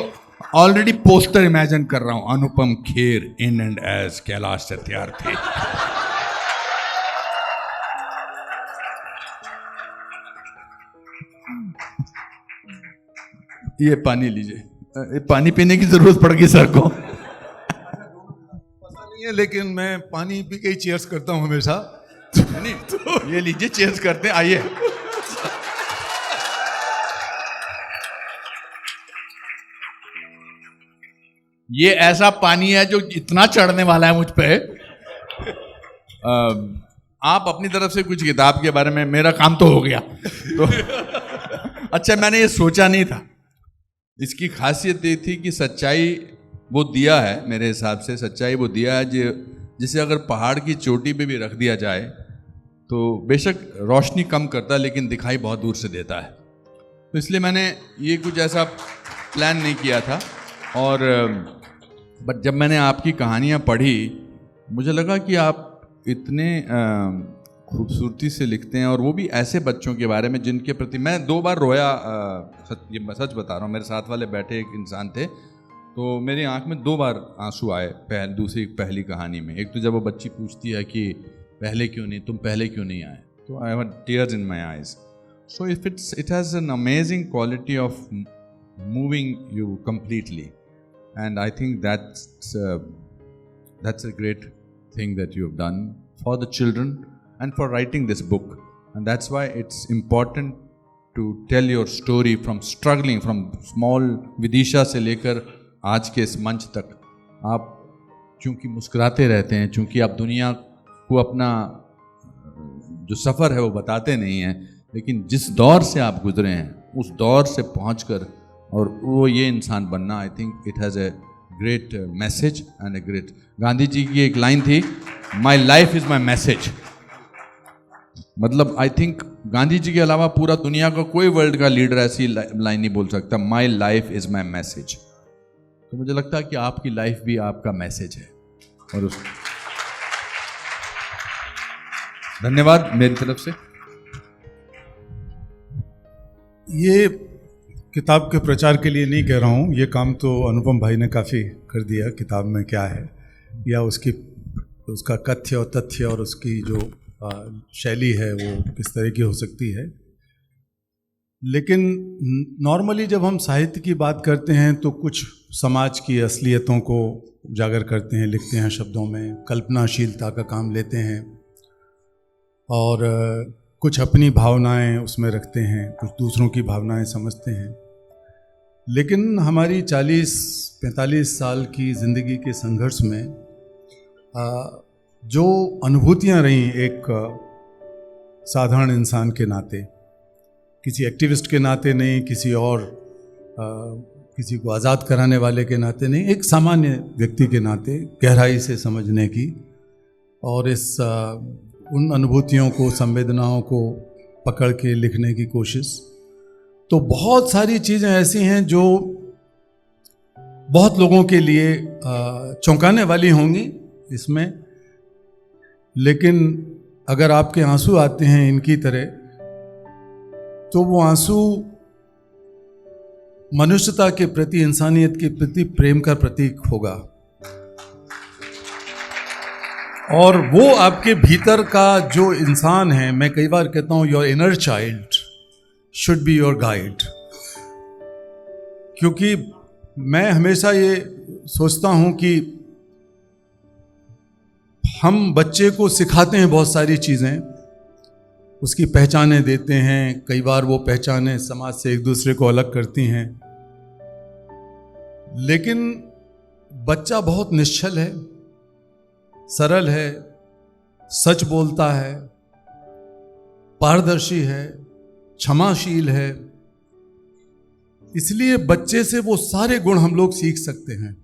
ऑलरेडी पोस्टर इमेजिन कर रहा हूं, Anupam Kher in and as Kailash Satyarthi. ये पानी लीजिए, पानी पीने की जरूरत पड़ गई सर को। पता नहीं है, लेकिन मैं पानी पी के ही चीयर्स करता हूं हमेशा। नहीं तो ये लीजिए, चीयर्स करते हैं, आइए। ये ऐसा पानी है जो इतना चढ़ने वाला है मुझ पे। आप अपनी तरफ से कुछ किताब के बारे में, मेरा काम तो हो गया। तो अच्छा, मैंने ये सोचा नहीं था। इसकी खासियत ये थी कि सच्चाई वो दिया है, मेरे हिसाब से सच्चाई वो दिया है जिसे अगर पहाड़ की चोटी पे भी रख दिया जाए तो बेशक रोशनी कम करता है, लेकिन दिखाई बहुत दूर से देता है। तो इसलिए मैंने ये कुछ ऐसा प्लान नहीं किया था। और बट जब मैंने आपकी कहानियाँ पढ़ी, मुझे लगा कि आप इतने खूबसूरती से लिखते हैं, और वो भी ऐसे बच्चों के बारे में जिनके प्रति मैं 2 बार रोया। ये मैं सच बता रहा हूँ, मेरे साथ वाले बैठे एक इंसान थे, तो मेरी आंख में 2 बार आंसू आए पहली कहानी में। एक तो जब वो बच्ची पूछती है कि तुम पहले क्यों नहीं आए, तो I have tears in my eyes. So if it has an amazing quality of moving you completely, and I think that's a great thing that you have done for the children and for writing this book. And that's why it's important to tell your story from struggling from small Vidisha से लेकर आज के इस मंच तक. आप चूँकि मुस्कुराते रहते हैं, चूँकि आप दुनिया को अपना जो सफ़र है वो बताते नहीं हैं, लेकिन जिस दौर से आप गुजरे हैं उस दौर से पहुंचकर और वो ये इंसान बनना, I think it has a great message and a great. Gandhi ji की एक लाइन थी, my life is my message. मतलब आई थिंक गांधी जी के अलावा पूरा दुनिया का कोई वर्ल्ड का लीडर ऐसी लाइन नहीं बोल सकता, माई लाइफ इज़ माई मैसेज. तो मुझे लगता है कि आपकी लाइफ भी आपका मैसेज है. और उस धन्यवाद मेरी तरफ से. ये किताब के प्रचार के लिए नहीं कह रहा हूँ, ये काम तो अनुपम भाई ने काफ़ी कर दिया. किताब में क्या है या उसका कथ्य और तथ्य और उसकी जो शैली है वो किस तरह की हो सकती है. लेकिन नॉर्मली जब हम साहित्य की बात करते हैं तो कुछ समाज की असलियतों को उजागर करते हैं, लिखते हैं शब्दों में, कल्पनाशीलता का काम लेते हैं और कुछ अपनी भावनाएं उसमें रखते हैं, कुछ दूसरों की भावनाएं समझते हैं. लेकिन हमारी 40-45 साल की ज़िंदगी के संघर्ष में जो अनुभूतियां रहीं एक साधारण इंसान के नाते, किसी एक्टिविस्ट के नाते नहीं, किसी और किसी को आज़ाद कराने वाले के नाते नहीं, एक सामान्य व्यक्ति के नाते गहराई से समझने की और उन अनुभूतियों को, संवेदनाओं को पकड़ के लिखने की कोशिश. तो बहुत सारी चीज़ें ऐसी हैं जो बहुत लोगों के लिए चौंकाने वाली होंगी इसमें, लेकिन अगर आपके आंसू आते हैं इनकी तरह, तो वो आंसू मनुष्यता के प्रति, इंसानियत के प्रति प्रेम का प्रतीक होगा. और वो आपके भीतर का जो इंसान है, मैं कई बार कहता हूं your inner child should be your guide. क्योंकि मैं हमेशा ये सोचता हूं कि हम बच्चे को सिखाते हैं बहुत सारी चीज़ें, उसकी पहचानें देते हैं, कई बार वो पहचानें समाज से एक दूसरे को अलग करती हैं, लेकिन बच्चा बहुत निश्चल है, सरल है, सच बोलता है, पारदर्शी है, क्षमाशील है. इसलिए बच्चे से वो सारे गुण हम लोग सीख सकते हैं.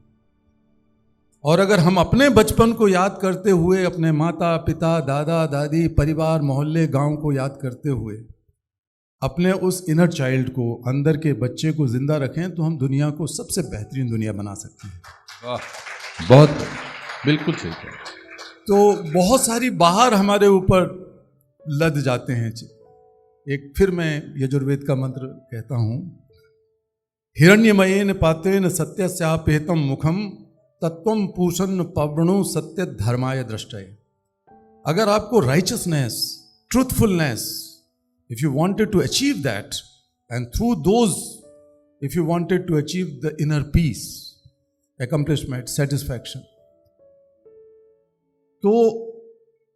और अगर हम अपने बचपन को याद करते हुए, अपने माता पिता, दादा दादी, परिवार, मोहल्ले, गांव को याद करते हुए अपने उस इनर चाइल्ड को, अंदर के बच्चे को जिंदा रखें, तो हम दुनिया को सबसे बेहतरीन दुनिया बना सकते हैं. वाह, बहुत बिल्कुल सही कहा. तो बहुत सारी बाहर हमारे ऊपर लद जाते हैं. एक फिर मैं यजुर्वेद का मंत्र कहता हूँ, हिरण्यमयेन पात्रेण सत्यस्यापेतम मुखम तत्वम पूषण पवणु सत्य धर्माय दृष्टये. अगर आपको richness, truthfulness, if you wanted to achieve that, and through those, if you wanted to achieve the inner peace, accomplishment, satisfaction, तो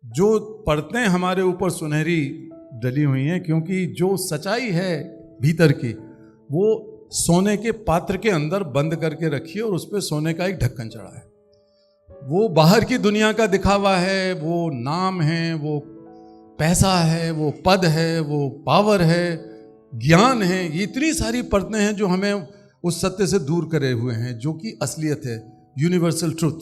जो परतें हमारे ऊपर सुनहरी डली हुई हैं, क्योंकि जो सच्चाई है भीतर की, वो सोने के पात्र के अंदर बंद करके रखिए और उस पर सोने का एक ढक्कन चढ़ा है. वो बाहर की दुनिया का दिखावा है, वो नाम है, वो पैसा है, वो पद है, वो पावर है, ज्ञान है. ये इतनी सारी परतें हैं जो हमें उस सत्य से दूर करे हुए हैं, जो कि असलियत है, यूनिवर्सल ट्रुथ.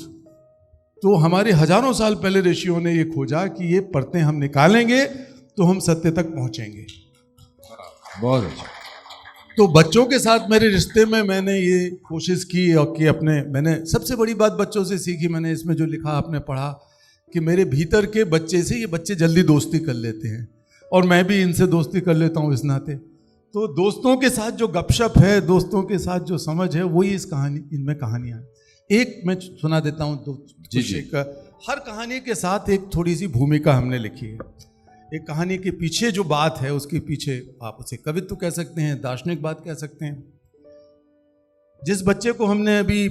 तो हमारे हजारों साल पहले ऋषियों ने ये खोजा कि ये परतें हम निकालेंगे तो हम सत्य तक पहुंचेंगे. बहुत अच्छा. तो बच्चों के साथ मेरे रिश्ते में मैंने ये कोशिश की और कि मैंने सबसे बड़ी बात बच्चों से सीखी, मैंने इसमें जो लिखा आपने पढ़ा, कि मेरे भीतर के बच्चे से ये बच्चे जल्दी दोस्ती कर लेते हैं और मैं भी इनसे दोस्ती कर लेता हूँ इस नाते। तो दोस्तों के साथ जो गपशप है, दोस्तों के साथ जो समझ है, वही इस कहानी, इनमें कहानियाँ हैं। एक मैं सुना देता हूँ जी, जी। हर कहानी के साथ एक थोड़ी सी भूमिका हमने लिखी है। एक कहानी के पीछे जो बात है, उसके पीछे आप उसे कवित्व कह सकते हैं, दार्शनिक बात कह सकते हैं। जिस बच्चे को हमने अभी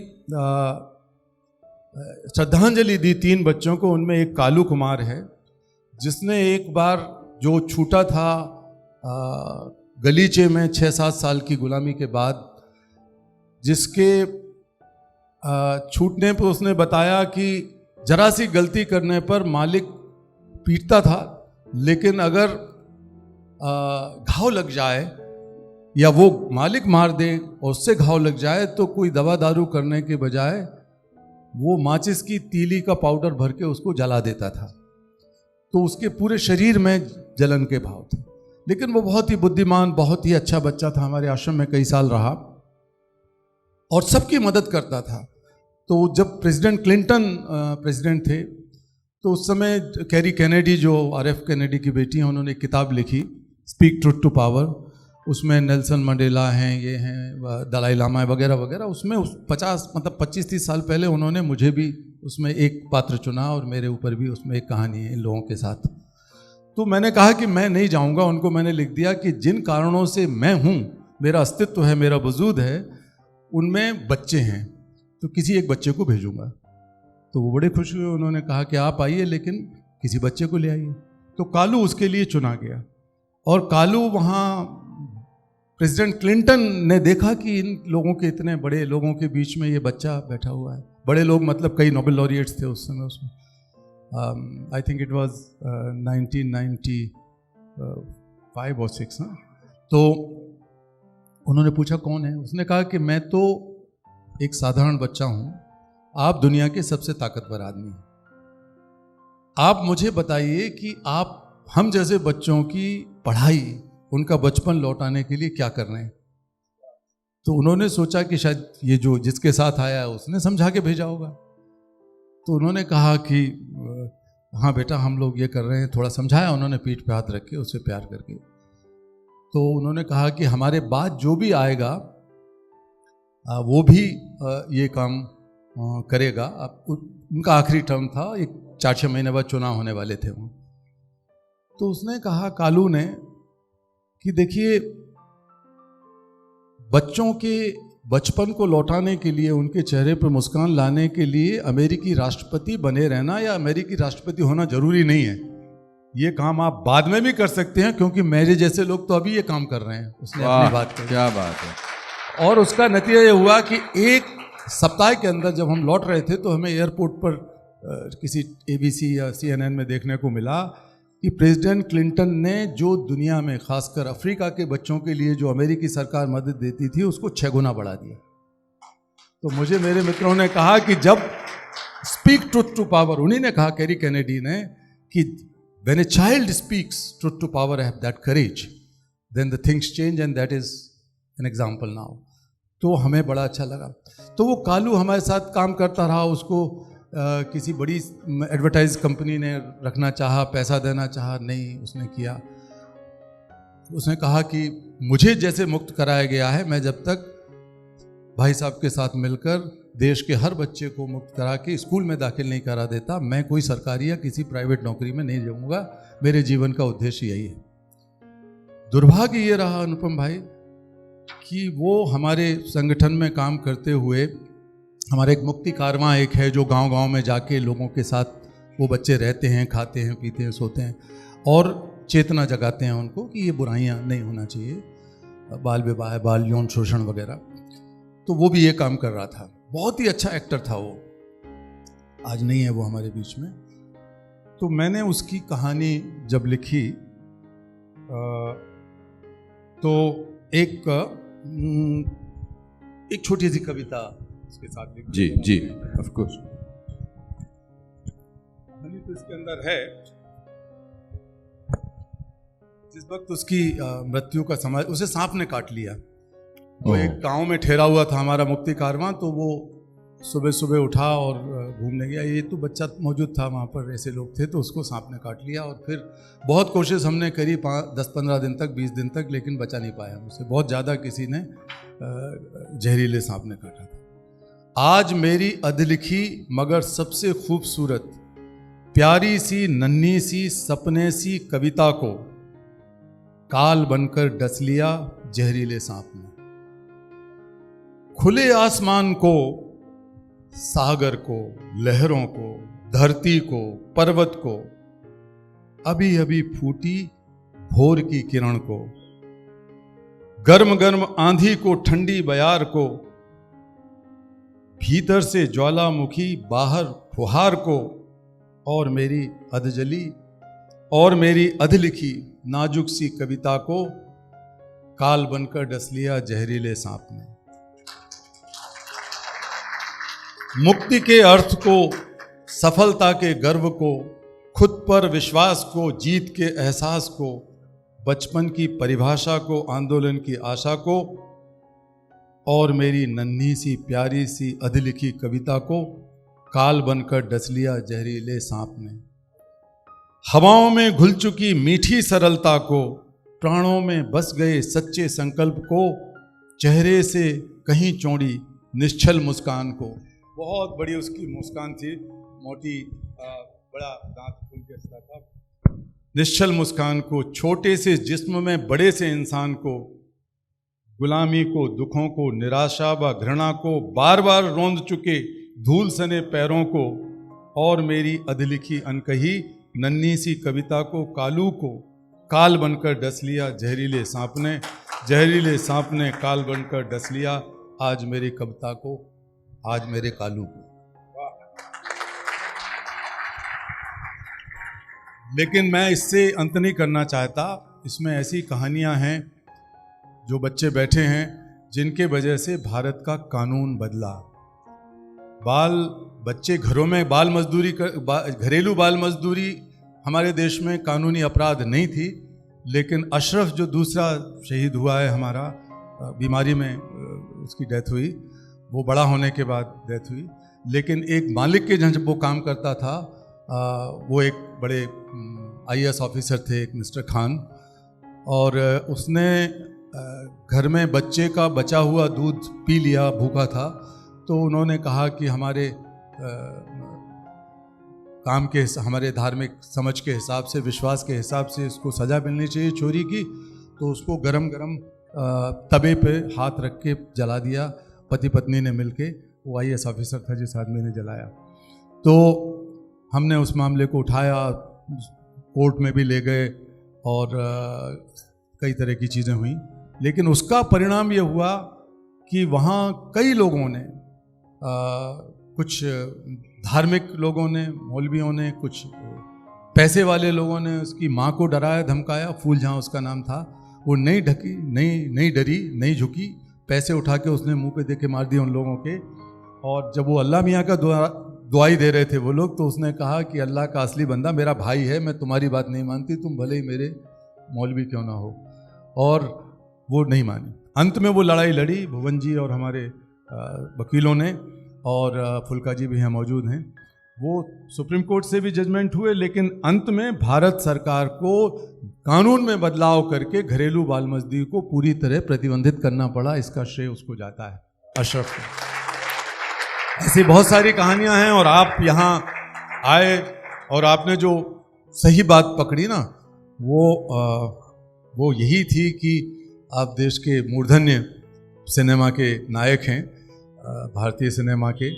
श्रद्धांजलि दी, 3 बच्चों को, उनमें एक कालू कुमार है जिसने एक बार जो छूटा था गलीचे में 6-7 साल की गुलामी के बाद, जिसके छूटने पर उसने बताया कि जरा सी गलती करने पर मालिक पीटता था, लेकिन अगर घाव लग जाए या वो मालिक मार दे और उससे घाव लग जाए तो कोई दवा दारू करने के बजाय वो माचिस की तीली का पाउडर भर के उसको जला देता था। तो उसके पूरे शरीर में जलन के भाव थे। लेकिन वो बहुत ही बुद्धिमान, बहुत ही अच्छा बच्चा था, हमारे आश्रम में कई साल रहा और सबकी मदद करता था। तो जब प्रेसिडेंट क्लिंटन प्रेसिडेंट थे तो उस समय कैरी कैनेडी, जो RF कैनेडी की बेटी हैं, उन्होंने एक किताब लिखी, स्पीक ट्रुथ टू पावर। उसमें नेल्सन मंडेला हैं, ये हैं दलाई लामा वगैरह वगैरह। उसमें 25-30 साल पहले उन्होंने मुझे भी उसमें एक पात्र चुना और मेरे ऊपर भी उसमें एक कहानी है इन लोगों के साथ। तो मैंने कहा कि मैं नहीं जाऊंगा। उनको मैंने लिख दिया कि जिन कारणों से मैं हूँ, मेरा अस्तित्व है, मेरा वजूद है, उनमें बच्चे हैं, तो किसी एक बच्चे को भेजूंगा। तो वो बड़े खुश हुए। उन्होंने कहा कि आप आइए, लेकिन किसी बच्चे को ले आइए। तो कालू उसके लिए चुना गया और कालू वहाँ प्रेसिडेंट क्लिंटन ने देखा कि इन लोगों के, इतने बड़े लोगों के बीच में ये बच्चा बैठा हुआ है। बड़े लोग मतलब कई नोबेल लॉरिएट्स थे उस समय उसमें। आई थिंक इट वाज 1995 और 6 ना। तो उन्होंने पूछा कौन है। उसने कहा कि मैं तो एक साधारण बच्चा हूँ, आप दुनिया के सबसे ताकतवर आदमी हैं। आप मुझे बताइए कि आप हम जैसे बच्चों की पढ़ाई, उनका बचपन लौटाने के लिए क्या कर रहे हैं। तो उन्होंने सोचा कि शायद ये जो जिसके साथ आया है उसने समझा के भेजा होगा। तो उन्होंने कहा कि हाँ बेटा, हम लोग ये कर रहे हैं। थोड़ा समझाया उन्होंने, पीठ पे हाथ रख के, उससे प्यार करके। तो उन्होंने कहा कि हमारे बाद जो भी आएगा वो भी ये काम करेगा। उनका आखिरी टर्म था, एक 4-6 महीने बाद चुनाव होने वाले थे वो। तो उसने कहा, कालू ने, कि देखिए, बच्चों के बचपन को लौटाने के लिए, उनके चेहरे पर मुस्कान लाने के लिए अमेरिकी राष्ट्रपति बने रहना या अमेरिकी राष्ट्रपति होना जरूरी नहीं है। ये काम आप बाद में भी कर सकते हैं, क्योंकि मेरे जैसे लोग तो अभी ये काम कर रहे हैं। उसने अपनी बात कही। क्या बात है। और उसका नतीजा ये हुआ कि एक सप्ताह के अंदर जब हम लौट रहे थे तो हमें एयरपोर्ट पर किसी ABC या CNN में देखने को मिला कि प्रेसिडेंट क्लिंटन ने जो दुनिया में, खासकर अफ्रीका के बच्चों के लिए जो अमेरिकी सरकार मदद देती थी, उसको 6 गुना बढ़ा दिया। तो मुझे मेरे मित्रों ने कहा कि जब स्पीक ट्रुथ टू पावर, उन्हीं ने कहा, कैरी कैनेडी ने, कि when a child speaks truth to power, have that courage, then the things change, and that is an example now. तो हमें बड़ा अच्छा लगा। तो वो कालू हमारे साथ काम करता रहा। उसको किसी बड़ी एडवर्टाइज कंपनी ने रखना चाहा, पैसा देना चाहा, नहीं उसने किया। उसने कहा कि मुझे जैसे मुक्त कराया गया है, मैं जब तक भाई साहब के साथ मिलकर देश के हर बच्चे को मुक्त करा के स्कूल में दाखिल नहीं करा देता, मैं कोई सरकारी या किसी प्राइवेट नौकरी में नहीं जाऊंगा। मेरे जीवन का उद्देश्य यही है। दुर्भाग्य ये रहा अनुपम भाई कि वो हमारे संगठन में काम करते हुए, हमारा एक मुक्ति कारवां एक है जो गांव-गांव में जाके लोगों के साथ वो बच्चे रहते हैं, खाते हैं, पीते हैं, सोते हैं और चेतना जगाते हैं उनको कि ये बुराइयां नहीं होना चाहिए, बाल विवाह, बाल यौन शोषण वगैरह। तो वो भी ये काम कर रहा था। बहुत ही अच्छा एक्टर था वो। आज नहीं है वो हमारे बीच में। तो मैंने उसकी कहानी जब लिखी तो एक छोटी सी कविता उसके साथ लिखी। जी जी, ऑफ कोर्स। कहानी तो इसके अंदर है। जिस वक्त उसकी मृत्यु का समय, उसे सांप ने काट लिया। वो एक गांव में ठहरा हुआ था हमारा मुक्ति कारवां। तो वो सुबह सुबह उठा और घूमने गया। ये तो बच्चा मौजूद था वहाँ पर, ऐसे लोग थे, तो उसको सांप ने काट लिया। और फिर बहुत कोशिश हमने करी 10-15 दिन तक, 20 दिन तक, लेकिन बचा नहीं पाया मुझसे। बहुत ज़्यादा किसी ने जहरीले सांप ने काटा था। आज मेरी अधलिखी मगर सबसे खूबसूरत प्यारी सी नन्ही सी सपने सी कविता को काल बनकर डस लिया जहरीले सांप ने। खुले आसमान को, सागर को, लहरों को, धरती को, पर्वत को, अभी अभी फूटी भोर की किरण को, गर्म गर्म आंधी को, ठंडी बयार को, भीतर से ज्वालामुखी बाहर फुहार को, और मेरी अधजली और मेरी अधलिखी नाजुक सी कविता को काल बनकर डस लिया जहरीले सांप ने। मुक्ति के अर्थ को, सफलता के गर्व को, खुद पर विश्वास को, जीत के एहसास को, बचपन की परिभाषा को, आंदोलन की आशा को, और मेरी नन्ही सी प्यारी सी अधलिखी कविता को काल बनकर डस लिया जहरीले सांप ने। हवाओं में घुल चुकी मीठी सरलता को, प्राणों में बस गए सच्चे संकल्प को, चेहरे से कहीं चौड़ी निश्चल मुस्कान को। बहुत बड़ी उसकी मुस्कान थी, मोटी, बड़ा दांत खुल के ऐसा था। निश्चल मुस्कान को, छोटे से जिस्म में बड़े से इंसान को, गुलामी को, दुखों को, निराशा व घृणा को, बार बार रौंद चुके धूल सने पैरों को, और मेरी अधलिखी अनकही नन्ही सी कविता को, कालू को काल बनकर डस लिया जहरीले सांप ने। जहरीले सांप ने काल बनकर डस लिया आज मेरी कविता को, आज मेरे कालू को। लेकिन मैं इससे अंत नहीं करना चाहता। इसमें ऐसी कहानियां हैं, जो बच्चे बैठे हैं जिनके वजह से भारत का कानून बदला। बच्चे घरों में बाल मजदूरी घरेलू बाल मजदूरी हमारे देश में कानूनी अपराध नहीं थी, लेकिन अशरफ जो दूसरा शहीद हुआ है हमारा, बीमारी में उसकी डेथ हुई, वो बड़ा होने के बाद डेथ हुई। लेकिन एक मालिक के जहाँ वो काम करता था, वो एक बड़े IAS ऑफिसर थे, एक मिस्टर खान, और उसने घर में बच्चे का बचा हुआ दूध पी लिया, भूखा था, तो उन्होंने कहा कि हमारे काम के, हमारे धार्मिक समझ के हिसाब से, विश्वास के हिसाब से इसको सज़ा मिलनी चाहिए चोरी की। तो उसको गरम गरम तवे पे हाथ रख के जला दिया, पति पत्नी ने मिलके। वो IAS ऑफिसर था जिस आदमी ने जलाया। तो हमने उस मामले को उठाया, कोर्ट में भी ले गए, और कई तरह की चीज़ें हुई। लेकिन उसका परिणाम ये हुआ कि वहाँ कई लोगों ने, कुछ धार्मिक लोगों ने, मौलवियों ने, कुछ पैसे वाले लोगों ने उसकी माँ को डराया धमकाया। फूल जहाँ उसका नाम था, वो नहीं ढकी, नहीं डरी, नहीं झुकी, पैसे उठा के उसने मुंह पे दे के मार दिए उन लोगों के। और जब वो अल्लाह मियाँ का दुआई दे रहे थे वो लोग, तो उसने कहा कि अल्लाह का असली बंदा मेरा भाई है, मैं तुम्हारी बात नहीं मानती, तुम भले ही मेरे मौलवी क्यों ना हो। और वो नहीं मानी। अंत में वो लड़ाई लड़ी भुवन जी और हमारे वकीलों ने, और फुल्का जी भी हैं, मौजूद हैं। वो सुप्रीम कोर्ट से भी जजमेंट हुए, लेकिन अंत में भारत सरकार को कानून में बदलाव करके घरेलू बाल मजदूरी को पूरी तरह प्रतिबंधित करना पड़ा। इसका श्रेय उसको जाता है, अशरफ को। ऐसी बहुत सारी कहानियां हैं। और आप यहाँ आए और आपने जो सही बात पकड़ी ना, वो यही थी कि आप देश के मूर्धन्य सिनेमा के नायक हैं, भारतीय सिनेमा के।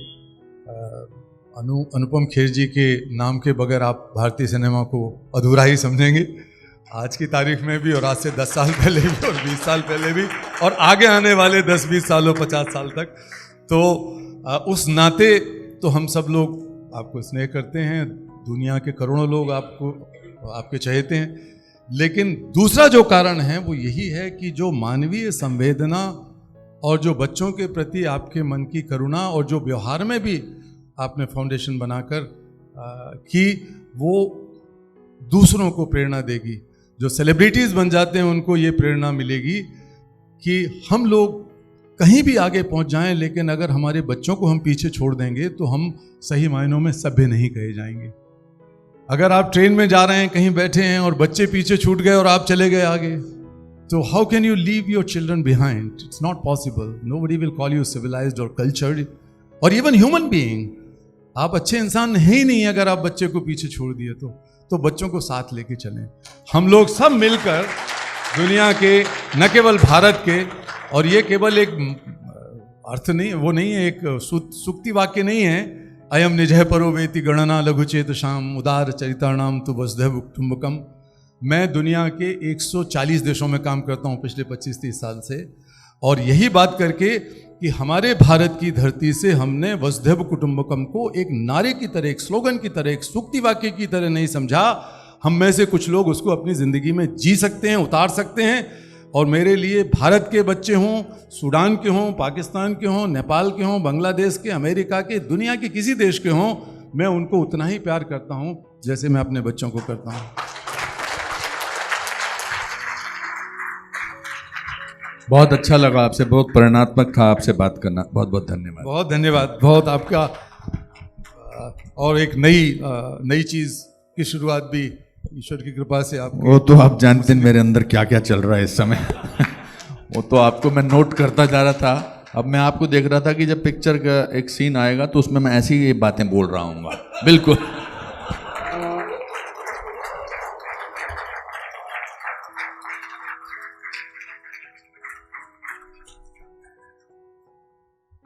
अनुपम खेर जी के नाम के बगैर आप भारतीय सिनेमा को अधूरा ही समझेंगे, आज की तारीख में भी, और आज से 10 साल पहले भी, और 20 साल पहले भी, और आगे आने वाले 10-20 सालों 50 साल तक। तो उस नाते तो हम सब लोग आपको स्नेह करते हैं, दुनिया के करोड़ों लोग आपके चहेते हैं। लेकिन दूसरा जो कारण है वो यही है कि जो मानवीय संवेदना और जो बच्चों के प्रति आपके मन की करुणा, और जो व्यवहार में भी आपने फाउंडेशन बनाकर कि वो दूसरों को प्रेरणा देगी। जो सेलिब्रिटीज़ बन जाते हैं उनको ये प्रेरणा मिलेगी कि हम लोग कहीं भी आगे पहुंच जाएं, लेकिन अगर हमारे बच्चों को हम पीछे छोड़ देंगे तो हम सही मायनों में सभ्य नहीं कहे जाएंगे। अगर आप ट्रेन में जा रहे हैं, कहीं बैठे हैं और बच्चे पीछे छूट गए और आप चले गए आगे, तो how can you leave your children behind? It's not possible. Nobody will call you civilised और कल्चर्ड और इवन ह्यूमन बीइंग। आप अच्छे इंसान हैं ही नहीं अगर आप बच्चे को पीछे छोड़ दिए तो बच्चों को साथ लेके चलें। हम लोग सब मिलकर दुनिया के, न केवल भारत के, और ये केवल एक अर्थ नहीं, वो नहीं है, एक सूक्ति वाक्य नहीं है, अयम निजह परो वेति गणना लघुचेत शाम उदार चरिताणाम तु वसुधैव कुटुंबकम। मैं दुनिया के 140 देशों में काम करता हूँ पिछले 25-30 साल से, और यही बात करके कि हमारे भारत की धरती से हमने वसुधैव कुटुंबकम को एक नारे की तरह, एक स्लोगन की तरह, एक सूक्ति वाक्य की तरह नहीं समझा। हम में से कुछ लोग उसको अपनी ज़िंदगी में जी सकते हैं, उतार सकते हैं। और मेरे लिए भारत के बच्चे हों, सूडान के हों, पाकिस्तान के हों, नेपाल के हों, बांग्लादेश के, अमेरिका के, दुनिया के किसी देश के हों, मैं उनको उतना ही प्यार करता हूं जैसे मैं अपने बच्चों को करता हूं। बहुत अच्छा लगा आपसे, बहुत प्रेरणात्मक था आपसे बात करना। बहुत बहुत धन्यवाद। बहुत धन्यवाद, बहुत आपका। और एक नई चीज़ की शुरुआत भी ईश्वर की कृपा से आप। वो तो आप जानते हैं मेरे अंदर क्या क्या चल रहा है इस समय। वो तो आपको मैं नोट करता जा रहा था। अब मैं आपको देख रहा था कि जब पिक्चर का एक सीन आएगा तो उसमें मैं ऐसी ही बातें बोल रहा हूँ। बिल्कुल।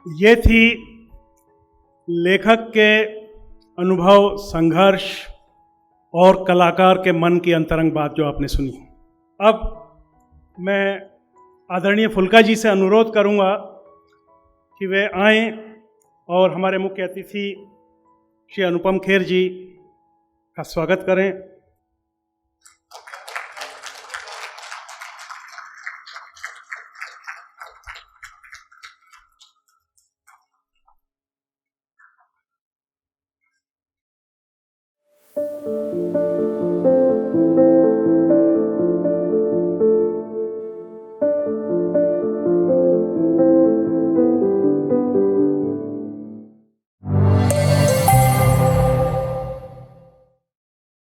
ये थी लेखक के अनुभव, संघर्ष और कलाकार के मन की अंतरंग बात जो आपने सुनी। अब मैं आदरणीय फुल्का जी से अनुरोध करूंगा कि वे आएं और हमारे मुख्य अतिथि श्री अनुपम खेर जी का स्वागत करें।